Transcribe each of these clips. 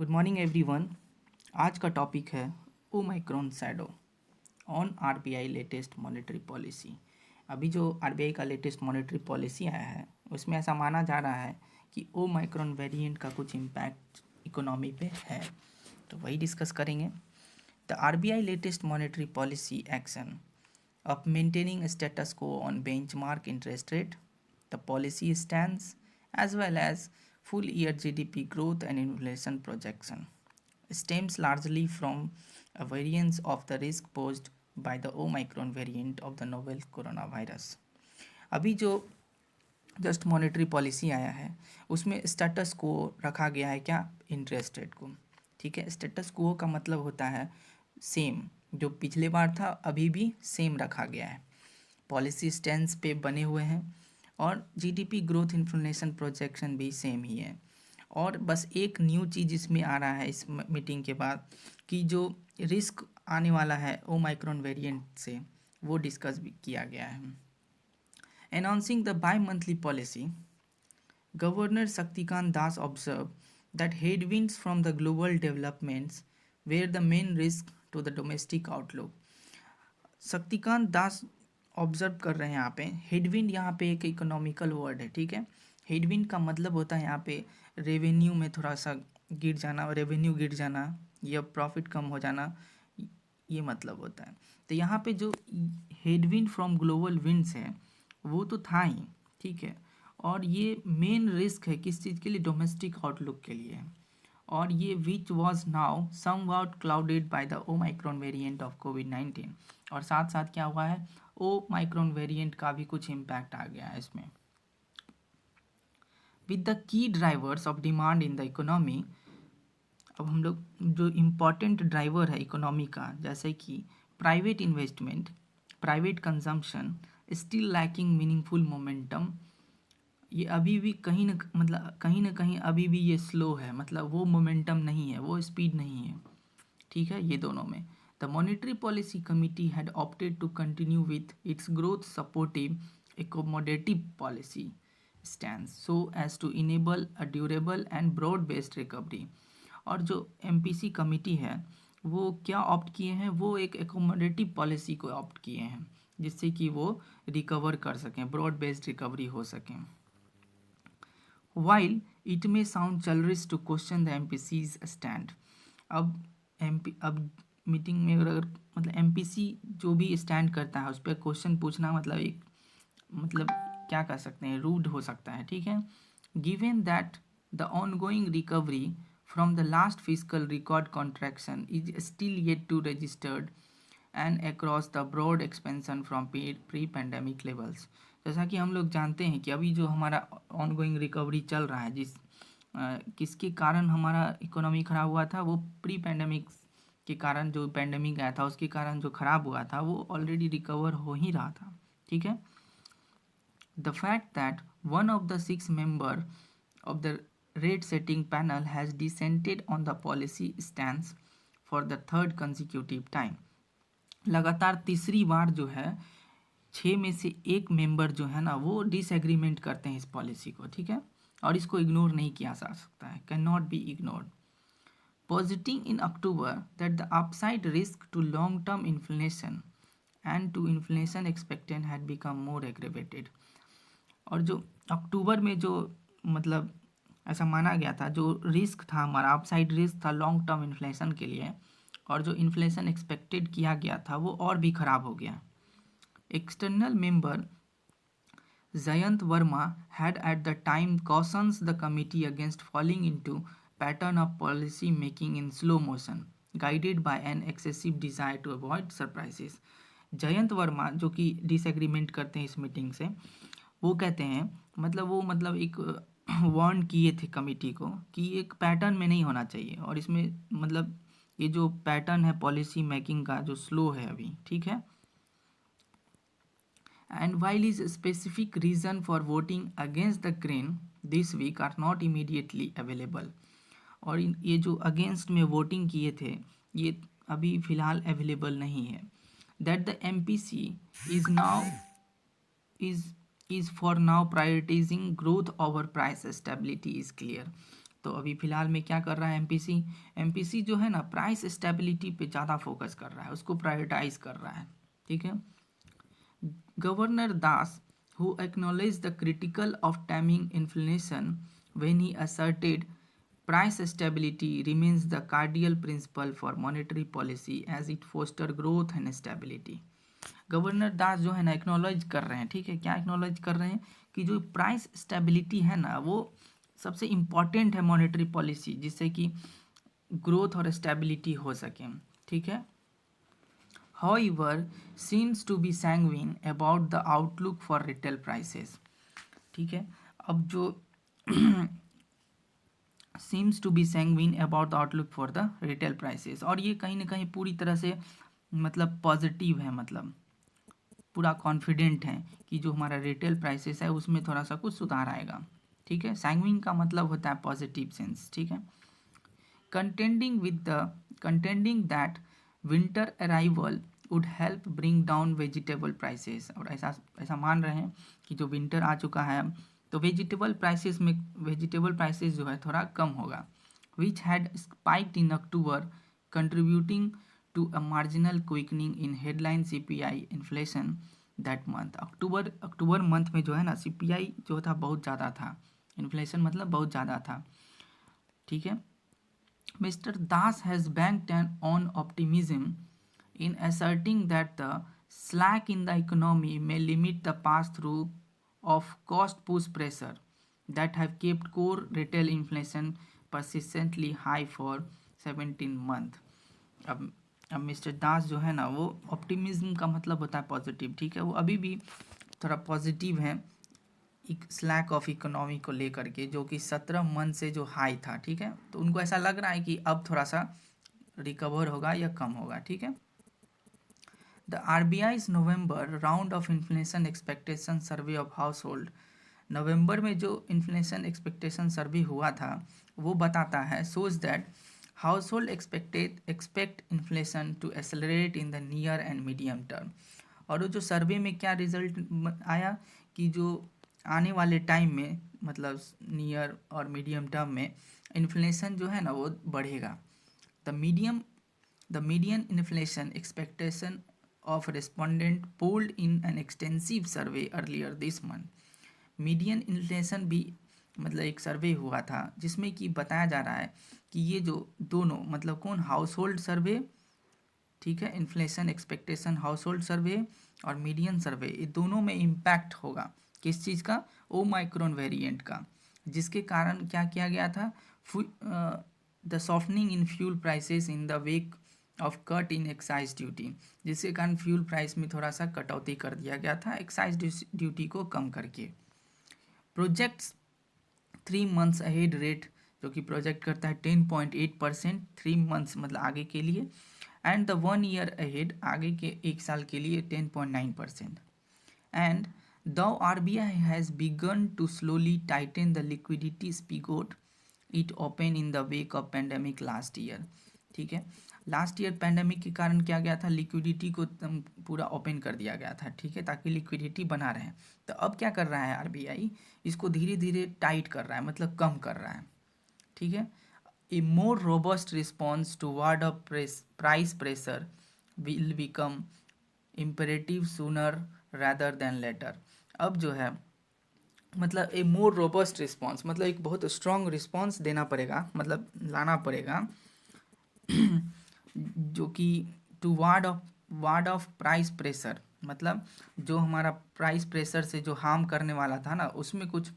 Good morning everyone. आज का topic है Omicron shadow on RBI latest monetary policy. अभी जो आरबीआई का लेटेस्ट मॉनेटरी पॉलिसी आया है उसमें ऐसा माना जा रहा है कि ओमाइक्रॉन वेरिएंट का कुछ इम्पैक्ट इकोनॉमी पे है, तो वही डिस्कस करेंगे। The RBI latest monetary policy action of maintaining a status quo on benchmark interest rate. The policy stance as well as full year GDP growth and inflation projection stems largely from a variance of the risk posed by the Omicron variant of the novel coronavirus. अभी जो just monetary policy आया है उसमें status को रखा गया है, क्या, इंटरेस्ट रेट को। ठीक है, स्टेटस को का मतलब होता है सेम, जो पिछले बार था अभी भी सेम रखा गया है, पॉलिसी स्टैंड पे बने हुए हैं और जीडीपी ग्रोथ इन्फ्लेशन प्रोजेक्शन भी सेम ही है। और बस एक न्यू चीज़ इसमें आ रहा है इस मीटिंग के बाद कि जो रिस्क आने वाला है ओमाइक्रॉन वेरिएंट से वो डिस्कस भी किया गया है। Announcing the bi-monthly policy, Governor Shaktikant Das observed that headwinds from the global developments were the main risk to the domestic outlook. Shaktikanta Das observe कर रहे हैं यहाँ पे हेडविंड, यहाँ पे एक इकोनॉमिकल वर्ड है। ठीक है, हेडविंड का मतलब होता है यहाँ पे रेवेन्यू में थोड़ा सा गिर जाना, रेवेन्यू गिर जाना या प्रॉफिट कम हो जाना, ये मतलब होता है। तो यहाँ पे जो हेडविंड फ्रॉम ग्लोबल विंड्स है वो तो था ही, ठीक है, और ये मेन रिस्क है किस चीज़ के लिए, डोमेस्टिक आउटलुक के लिए। और ये which was now somewhat clouded by the omicron variant of कोविड-19। और साथ साथ क्या हुआ है, ओमाइक्रॉन वेरिएंट का भी कुछ इम्पैक्ट आ गया है इसमें। With the key drivers of demand in the economy, अब हम लोग जो इम्पॉर्टेंट ड्राइवर है इकोनॉमी का, जैसे कि private investment, private consumption still lacking meaningful momentum, ये अभी भी कहीं ना कहीं अभी भी ये स्लो है, मतलब वो मोमेंटम नहीं है, वो स्पीड नहीं है। ठीक है, ये दोनों में the monetary policy committee had opted to continue with its growth supportive accommodative policy stance so as to enable a durable and broad based recovery. और जो एमपीसी कमिटी है वो क्या ऑप्ट किए हैं, वो एक एकोमोडेटिव पॉलिसी को ऑप्ट किए हैं जिससे कि वो रिकवर कर सकें, ब्रॉड बेस्ड रिकवरी हो सकें। While it may sound childish to question the MPC's stand, अब मीटिंग में अगर मतलब एमपीसी जो भी स्टैंड करता है उस पर क्वेश्चन पूछना मतलब क्या कह सकते हैं, रूड हो सकता है। ठीक है, given that the ongoing recovery from the last physical record contraction is still yet to registered and across the broad expansion from pre pandemic levels. जैसा कि हम लोग जानते हैं कि अभी जो हमारा ऑनगोइंग रिकवरी चल रहा है, किसके कारण हमारा इकोनॉमी ख़राब हुआ था, वो प्री पैंडेमिक के कारण, जो पैंडेमिक आया था उसके कारण जो ख़राब हुआ था वो ऑलरेडी रिकवर हो ही रहा था। ठीक है, the fact that one of the 6 member of the rate setting panel has dissented on the policy stand for the third consecutive time, लगातार तीसरी बार जो है 6 में से एक मेंबर जो है ना वो डिसएग्रीमेंट करते हैं इस पॉलिसी को। ठीक है, और इसको इग्नोर नहीं किया जा सकता है, can not be ignored. Positing in October that the upside risk to long term inflation and to inflation expected had become more aggravated. और जो अक्टूबर में जो मतलब ऐसा माना गया था, जो रिस्क था हमारा अपसाइड रिस्क था लॉन्ग टर्म इन्फ्लेशन के लिए, और जो इन्फ्लेशन एक्सपेक्टेड किया गया था वो और भी ख़राब हो गया। External member Jayant Verma had at the time cautions the committee against falling into pattern of policy making in slow motion, guided by an excessive desire to avoid surprises. Jayant Verma जो कि डिसएग्रीमेंट करते हैं इस मीटिंग से, वो कहते हैं मतलब एक वार्न किए थे कमिटी को कि एक पैटर्न में नहीं होना चाहिए, और इसमें मतलब ये जो पैटर्न है पॉलिसी मेकिंग का जो स्लो है अभी। ठीक है, and while his specific reason for voting against the grain this week are not immediately available, और ये जो अगेंस्ट में वोटिंग किए थे ये अभी फ़िलहाल अवेलेबल नहीं है। That the MPC is now is for now prioritising growth over price stability is clear. तो अभी फ़िलहाल में क्या कर रहा है एमपीसी, एमपीसी जो है ना प्राइस स्टेबिलिटी पे ज़्यादा फोकस कर रहा है, उसको प्रायोरिटाइज कर रहा है, ठीक है। Governor Das who acknowledged the critical of taming inflation when he asserted price stability remains the cardinal principle for monetary policy as it foster growth and stability। Governor Das जो है ना एक्नॉलेज कर रहे हैं, ठीक है, क्या एक्नॉलेज कर रहे हैं कि जो प्राइस स्टेबिलिटी है ना वो सबसे इम्पॉर्टेंट है मॉनेटरी पॉलिसी, जिससे कि ग्रोथ और स्टेबिलिटी हो सके, ठीक है। However, seems to be sanguine about the outlook for retail prices, ठीक है। अब जो seems to be sanguine about the outlook for the retail prices, और ये कहीं ना कहीं पूरी तरह से मतलब पॉजिटिव है, मतलब पूरा कॉन्फिडेंट है कि जो हमारा रिटेल प्राइसेस है उसमें थोड़ा सा कुछ सुधार आएगा, ठीक है। सैंग्विन का मतलब होता है पॉजिटिव सेंस, ठीक है। contending that winter arrival would help bring down vegetable prices, और ऐसा ऐसा मान रहे हैं कि जो विंटर आ चुका है तो वेजिटेबल प्राइसेस जो है थोड़ा कम होगा, which had spiked in October contributing to a marginal quickening in headline CPI inflation that month। October month में जो है ना CPI जो था बहुत ज़्यादा था, इन्फ्लेशन मतलब बहुत ज़्यादा था, ठीक है। Mr. Das has banked on optimism in asserting that the slack in the economy may limit the pass-through of cost push pressure that have kept core retail inflation persistently high for 17 months। अब mister दास जो है ना वो optimism का मतलब होता है positive, ठीक है, वो अभी भी थोड़ा पॉजिटिव है स्लैक ऑफ इकोनॉमी को लेकर के, जो कि 17 मंथ से जो हाई था, ठीक है। तो उनको ऐसा लग रहा है कि अब थोड़ा सा रिकवर होगा या कम होगा, ठीक है। The RBI's November round of inflation expectation survey of household, November में जो इन्फ्लेशन एक्सपेक्टेशन सर्वे हुआ था वो बताता है shows that household expect inflation to accelerate in the near and medium term. और वो जो सर्वे में क्या रिजल्ट आया कि जो आने वाले टाइम में मतलब नियर और मीडियम टर्म में इन्फ्लेशन जो है ना वो बढ़ेगा। The median inflation expectation of respondent polled in an extensive survey earlier this month. Median inflation भी मतलब एक सर्वे हुआ था जिसमें कि बताया जा रहा है कि ये जो दोनों मतलब कौन हाउस होल्ड सर्वे, ठीक है, इन्फ्लेशन एक्सपेक्टेशन हाउस होल्ड सर्वे और मीडियन सर्वे, ये दोनों में इम्पैक्ट होगा किस चीज़ का, ओमाइक्रोन वेरिएंट का, जिसके कारण क्या किया गया था the softening in fuel prices in the wake of cut in excise duty, जिसके कारण फ्यूल प्राइस में थोड़ा सा कटौती कर दिया गया था एक्साइज ड्यूटी को कम करके। प्रोजेक्ट्स 3 मंथ्स अहेड रेट, जो कि प्रोजेक्ट करता है 10.8% 3 मंथ्स मतलब आगे के लिए, एंड द 1 ईयर अहेड आगे के 1 साल के लिए 10.9%। And though RBI has begun to slowly tighten the liquidity spigot it opened in the wake of pandemic last year, ठीक है। लास्ट ईयर पैंडेमिक के कारण क्या गया था, लिक्विडिटी को पूरा ओपन कर दिया गया था, ठीक है, ताकि लिक्विडिटी बना रहे। तो अब क्या कर रहा है आरबीआई, इसको धीरे धीरे टाइट कर रहा है मतलब कम कर रहा है, ठीक है। A more robust response to ward off price pressure will become imperative sooner rather than later. अब जो है मतलब ए मोर रोबस्ट रिस्पॉन्स मतलब एक बहुत स्ट्रॉन्ग रिस्पॉन्स देना पड़ेगा, मतलब लाना पड़ेगा जो कि to ward off price pressure, मतलब जो हमारा प्राइस प्रेशर से जो हार्म करने वाला था ना उसमें कुछ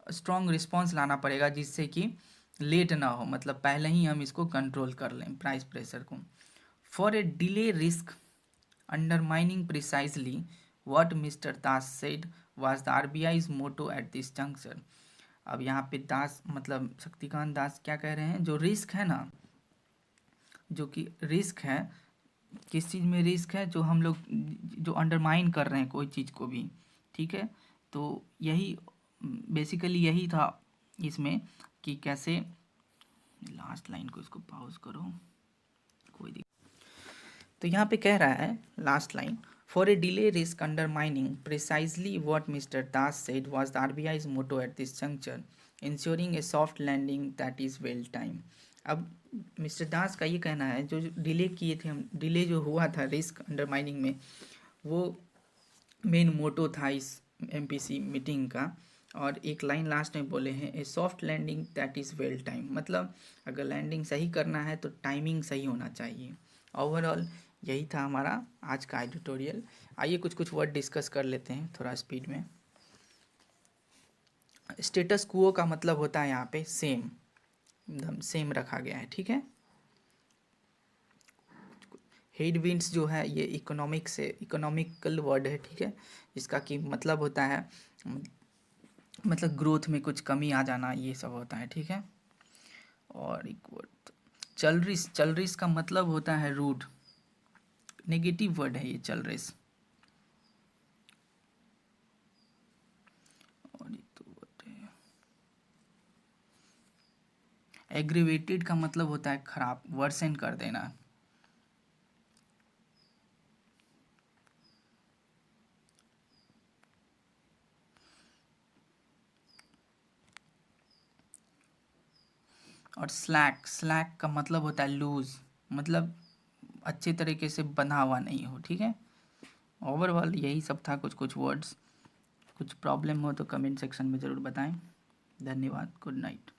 स्ट्रॉन्ग रिस्पॉन्स लाना पड़ेगा जिससे कि लेट ना हो, मतलब पहले ही हम इसको कंट्रोल कर लें प्राइस प्रेशर को। For a delay risk undermining precisely what mister Das said was the RBI's motto at this junction. अब यहाँ पे दास मतलब शक्तिकांत दास क्या कह रहे हैं, जो रिस्क है ना, जो कि रिस्क है किस चीज़ में रिस्क है, जो हम लोग जो अंडरमाइन कर रहे हैं कोई चीज़ को भी, ठीक है। तो यही बेसिकली यही था इसमें कि कैसे, लास्ट लाइन को इसको पॉज करो कोई तो यहाँ पे कह रहा है last line, for a delay risk undermining precisely what mister Das said was the RBI's motto at this juncture ensuring a soft landing that is well time. अब मिस्टर दास का ये कहना है जो डिले किए थे हम, डिले जो हुआ था रिस्क अंडरमाइनिंग में, वो मेन मोटो था इस एमपीसी मीटिंग का। और एक लाइन लास्ट में बोले हैं, a soft landing that is well time, मतलब अगर लैंडिंग सही करना है तो टाइमिंग सही होना चाहिए। ओवरऑल यही था हमारा आज का एडिटोरियल। आइए कुछ कुछ वर्ड डिस्कस कर लेते हैं थोड़ा स्पीड में। स्टेटस क्वो का मतलब होता है यहाँ पे सेम, एकदम सेम रखा गया है, ठीक है। हेडविंड्स जो है ये इकोनॉमिक से इकोनॉमिकल वर्ड है, ठीक है, इसका कि मतलब होता है मतलब ग्रोथ में कुछ कमी आ जाना, ये सब होता है, ठीक है। और एक वर्ड चलरिस, चलरिस का मतलब होता है रूड, नेगेटिव वर्ड है ये चलरिस। और ये तो वर्ड है एग्रीवेटेड का मतलब होता है खराब, वर्सन कर देना। और स्लैक, स्लैक का मतलब होता है लूज, मतलब अच्छे तरीके से बंधा हुआ नहीं हो, ठीक है। ओवरऑल यही सब था, कुछ कुछ वर्ड्स। कुछ प्रॉब्लम हो तो कमेंट सेक्शन में ज़रूर बताएं। धन्यवाद, गुड नाइट।